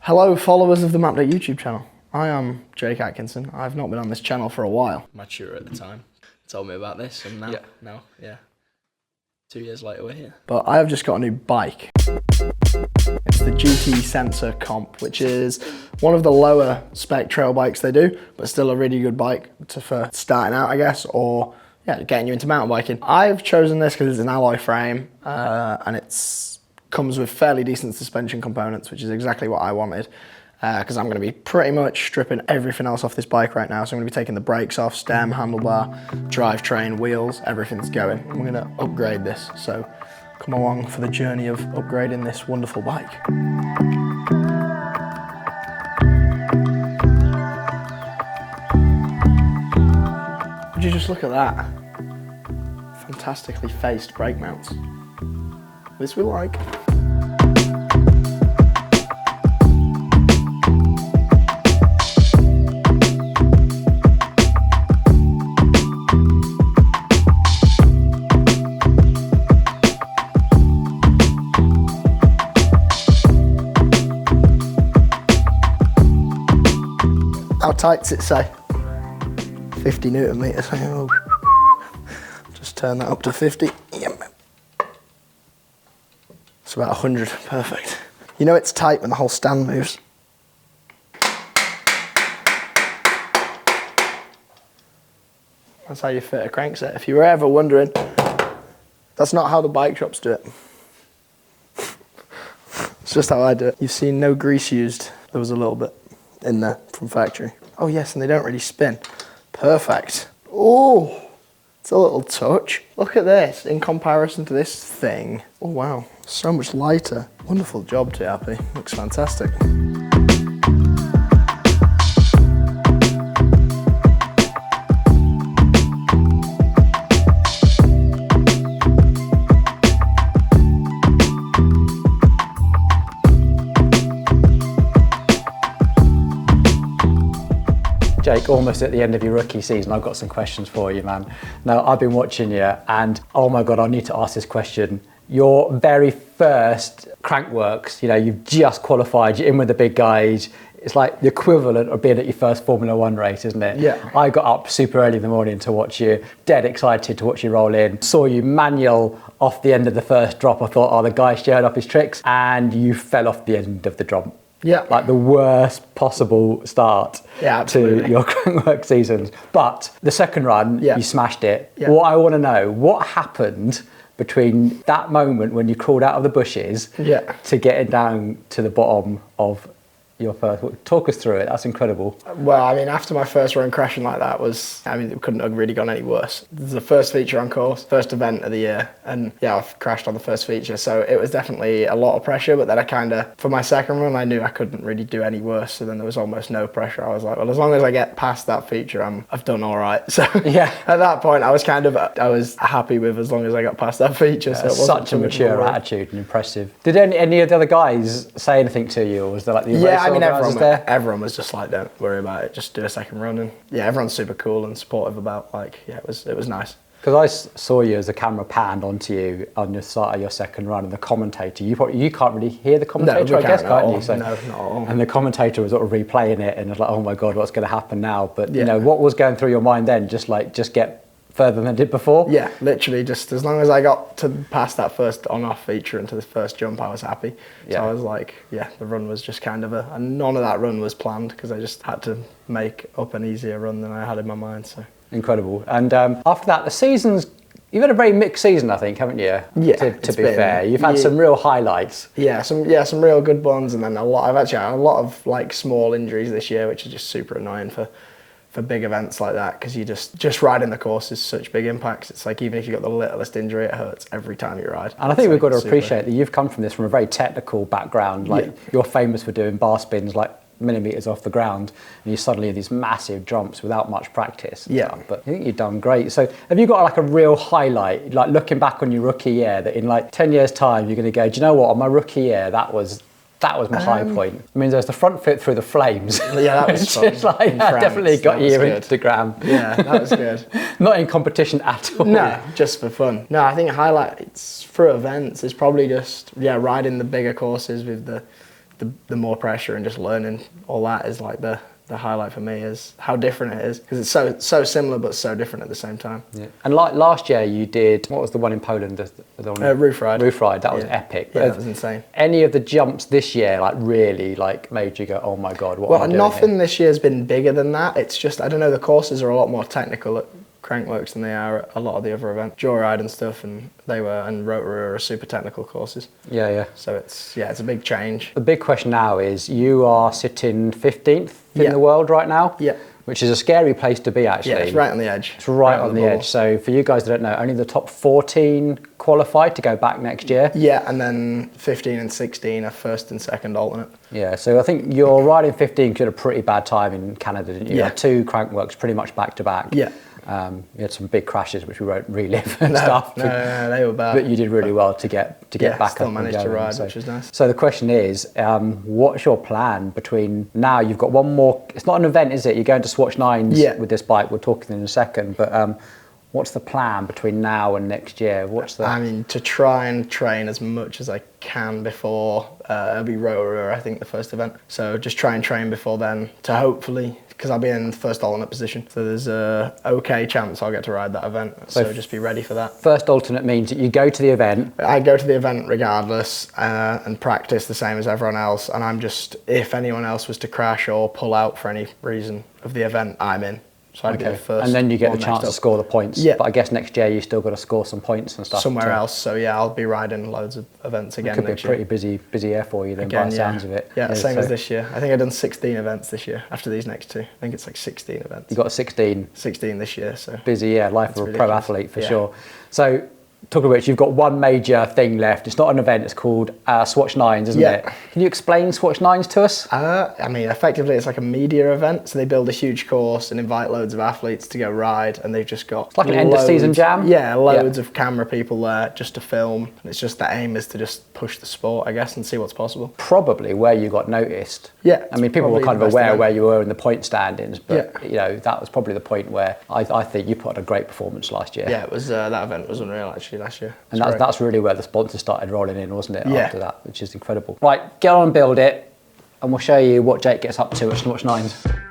Hello followers of the Map.Day YouTube channel. I am Jake Atkinson. I've not been on this channel for a while. My tutor at the time told me about this and now, 2 years later we're here. But I have just got a new bike. It's the GT Sensor Comp, which is one of the lower spec trail bikes they do, but still a really good bike for starting out, I guess, or getting you into mountain biking. I've chosen this because it's an alloy frame and it's comes with fairly decent suspension components, which is exactly what I wanted. Because I'm going to be pretty much stripping everything else off this bike right now. So I'm going to be taking the brakes off, stem, handlebar, drivetrain, wheels, everything's going. I'm going to upgrade this. So come along for the journey of upgrading this wonderful bike. Would you just look at that? Fantastically faced brake mounts. This we like. How tight's it say? 50 Newton meters. Just turn that up to 50. Yep. It's about 100, perfect. You know it's tight when the whole stand moves. That's how you fit a crankset. If you were ever wondering, that's not how the bike shops do it. It's just how I do it. You've seen no grease used. There was a little bit in there from factory. Oh yes, and they don't really spin. Perfect. Oh, it's a little touch. Look at this in comparison to this thing. Oh wow, so much lighter. Wonderful job, TRP. Looks fantastic. Jake, almost at the end of your rookie season, I've got some questions for you, man. Now, I've been watching you and, oh my God, I need to ask this question. Your very first Crankworks, you've just qualified, you're in with the big guys. It's like the equivalent of being at your first Formula One race, isn't it? Yeah. I got up super early in the morning to watch you, dead excited to watch you roll in. Saw you manual off the end of the first drop. I thought, oh, the guy showed off his tricks, and you fell off the end of the drop. Yeah. Like the worst possible start to your Crankwork seasons. But the second run, you smashed it. Yeah. What I want to know, what happened between that moment when you crawled out of the bushes to getting down to the bottom of your first? Talk us through it. That's incredible. Well, I mean, after my first run crashing like that it couldn't have really gone any worse. This is the first feature on course, first event of the year, and I've crashed on the first feature, so it was definitely a lot of pressure. But then for my second run, I knew I couldn't really do any worse. So then there was almost no pressure. I was like, well, as long as I get past that feature, I've done all right. So at that point, I was happy with as long as I got past that feature. So it wasn't such a mature attitude and impressive. Did any of the other guys say anything to you, or was there like the I mean, everyone was just like, don't worry about it, just do a second run. And everyone's super cool and supportive about, it was nice. Because I saw you as the camera panned onto you on your start of your second run, and the commentator, you can't really hear the commentator, I guess, can't you? So, no, not at all. And the commentator was sort of replaying it, and was like, oh my God, what's going to happen now? But what was going through your mind then? Just get further than I did before? Yeah, literally just as long as I got to past that first on-off feature into the first jump, I was happy. So I was like, the run was just kind of and none of that run was planned because I just had to make up an easier run than I had in my mind. So incredible. And after that, the season's, you've had a very mixed season, I think, haven't you? Yeah. To be fair, you've had some real highlights. Yeah, some real good ones, and then I've actually had a lot of like small injuries this year, which is just super annoying for big events like that, because you just riding the course is such big impacts. It's like even if you've got the littlest injury, it hurts every time you ride. And I think we've got to appreciate that you've come from this from a very technical background. Like you're famous for doing bar spins like millimeters off the ground, and you suddenly have these massive jumps without much practice. But I think you've done great. So have you got like a real highlight, like looking back on your rookie year, that in like 10 years time you're going to go, do you know what, on my rookie year that was my high point. I mean, there's the front flip through the flames. Yeah, that was fun. Just like, that definitely got you Instagram. Yeah, that was good. Not in competition at all. No, just for fun. No, I think highlights for events is probably just riding the bigger courses with the the more pressure and just learning all that is like the highlight for me, is how different it is, because it's so similar but so different at the same time. Yeah. And like last year you did, what was the one in Poland? The one, Roof Ride. Roof Ride, that was epic. Yeah, that was insane. Any of the jumps this year like really like made you go, oh my God, what am I doing nothing here? this year's been bigger than that. It's just, I don't know, the courses are a lot more technical at Crankworks than they are at a lot of the other events. Joyride and stuff, and Rotorua are super technical courses. Yeah. So it's a big change. The big question now is, you are sitting 15th in the world right now. Yeah. Which is a scary place to be, actually. Yeah, it's right on the edge. It's right on the edge. So for you guys that don't know, only the top 14 qualified to go back next year. Yeah, and then 15 and 16 are first and second alternate. Yeah, so I think you're riding 15 because you had a pretty bad time in Canada, didn't you? Yeah. You had 2 Crankworks pretty much back to back. Yeah. You had some big crashes which we won't relive and stuff. No, they were bad. But you did really well to get back still up managed and to going, ride, so. which was nice. So the question is, what's your plan between now? You've got one more. It's not an event, is it? You're going to Swatch 9s with this bike. We're talking in a second, but what's the plan between now and next year? I mean, to try and train as much as I can before it'll be Rotorua, I think, the first event. So just try and train before then to hopefully, because I'll be in the first alternate position. So there's a okay chance I'll get to ride that event. So just be ready for that. First alternate means that you go to the event. I go to the event regardless and practice the same as everyone else. And I'm just, if anyone else was to crash or pull out for any reason of the event, I'm in. So I'd be the first. And then you get the chance to score the points. Yeah. But I guess next year you still got to score some points and stuff. Somewhere else. So yeah, I'll be riding loads of events again next year. next year. Could be a pretty year for you then, by the sounds of it. Yeah, same as this year. I think I've done 16 events this year after these next 2. I think it's like 16 events. You got 16. 16 this year, so. Busy, yeah, life of a pro athlete for sure. So, talking of which, you've got one major thing left. It's not an event, it's called Swatch 9s, isn't it? Can you explain Swatch 9s to us? I mean, effectively, it's like a media event. So they build a huge course and invite loads of athletes to go ride, and they've just got... It's like an end-of-season jam? Yeah, loads of camera people there just to film. And it's just the aim is to just push the sport, I guess, and see what's possible. Probably where you got noticed. Yeah. I mean, people were kind of aware where you were in the point standings, but, you know, that was probably the point where I think you put on a great performance last year. Yeah, it was that event was unreal, actually, last year. And that's really where the sponsors started rolling in, wasn't it, after that, which is incredible. Right, get on and build it, and we'll show you what Jake gets up to at Swatch 9s.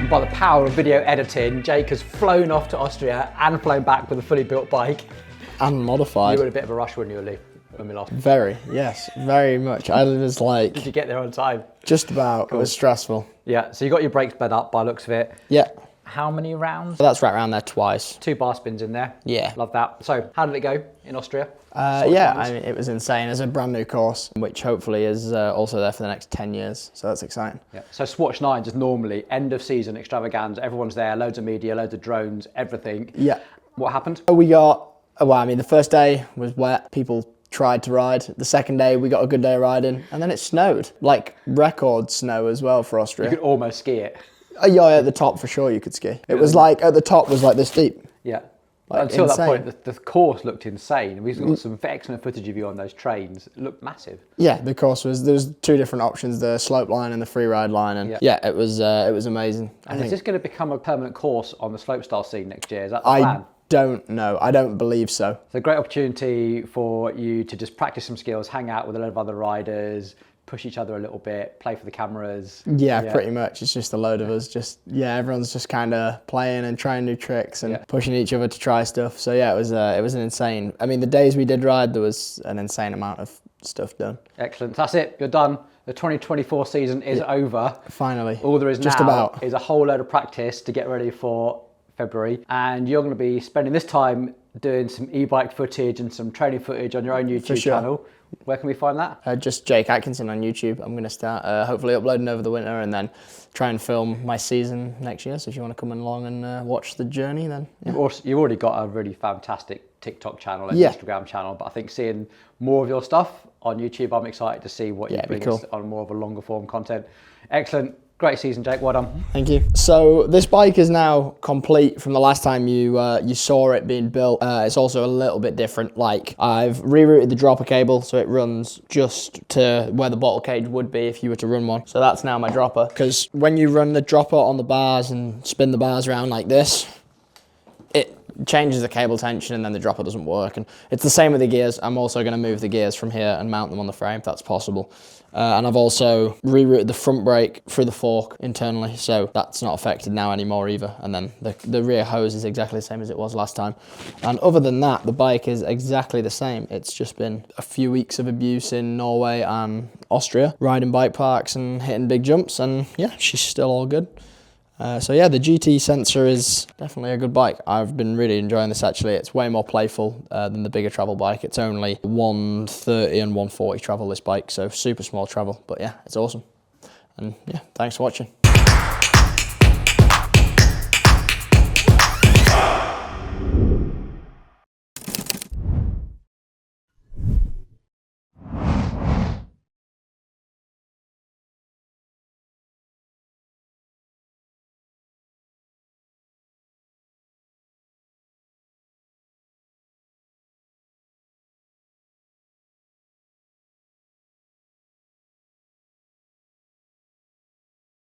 By the power of video editing, Jake has flown off to Austria and flown back with a fully built bike. And modified. You were in a bit of a rush when you were when we lost. Very, yes, very much. I was like... Did you get there on time? Just about. Cool. It was stressful. Yeah, so you got your brakes sped up by the looks of it. Yeah. How many rounds? So that's right around there twice. 2 bar spins in there. Yeah. Love that. So how did it go in Austria? Yeah, I mean, it was insane. It's a brand new course, which hopefully is also there for the next 10 years. So that's exciting. Yeah. So Swatch 9s is normally end of season extravaganza. Everyone's there, loads of media, loads of drones, everything. Yeah. What happened? We got, well, I mean, the first day was wet. People tried to ride. The second day, we got a good day of riding. And then it snowed. Like record snow as well for Austria. You could almost ski it. Yeah, at the top for sure you could ski. It was like, at the top was like this deep. Yeah. Like until insane. that point, the course looked insane. We've got some excellent footage of you on those trains. It looked massive. Yeah, the course was, there was 2 different options, the slope line and the freeride line. And yeah, it was amazing. And is this going to become a permanent course on the slopestyle scene next year? Is that the plan? I don't know. I don't believe so. It's a great opportunity for you to just practice some skills, hang out with a lot of other riders, push each other a little bit, play for the cameras. Yeah, pretty much. It's just a load of us. Everyone's just kind of playing and trying new tricks and pushing each other to try stuff. So yeah, it was an insane. I mean, the days we did ride, there was an insane amount of stuff done. Excellent. That's it. You're done. The 2024 season is over. Finally. All there is just now about is a whole load of practice to get ready for February, and you're going to be spending this time doing some e-bike footage and some training footage on your own YouTube channel. Where can we find that? Just Jake Atkinson on YouTube. I'm going to start hopefully uploading over the winter and then try and film my season next year. So if you want to come along and watch the journey, then yeah. You've already got a really fantastic TikTok channel and Instagram channel, but I think seeing more of your stuff on YouTube, I'm excited to see what you bring us on more of a longer form content. Excellent. Great season, Jake. Well done. Thank you. So this bike is now complete from the last time you saw it being built. It's also a little bit different. Like, I've rerouted the dropper cable so it runs just to where the bottle cage would be if you were to run one. So that's now my dropper. Because when you run the dropper on the bars and spin the bars around like this, it changes the cable tension and then the dropper doesn't work. And it's the same with the gears. I'm also going to move the gears from here and mount them on the frame if that's possible. And I've also rerouted the front brake through the fork internally, so that's not affected now anymore either. And then the rear hose is exactly the same as it was last time. And other than that, the bike is exactly the same. It's just been a few weeks of abuse in Norway and Austria, riding bike parks and hitting big jumps, and yeah, she's still all good. So yeah, the GT Sensor is definitely a good bike. I've been really enjoying this actually. It's way more playful than the bigger travel bike. It's only 130 and 140 travel, this bike, so super small travel. But yeah, it's awesome. And yeah, thanks for watching.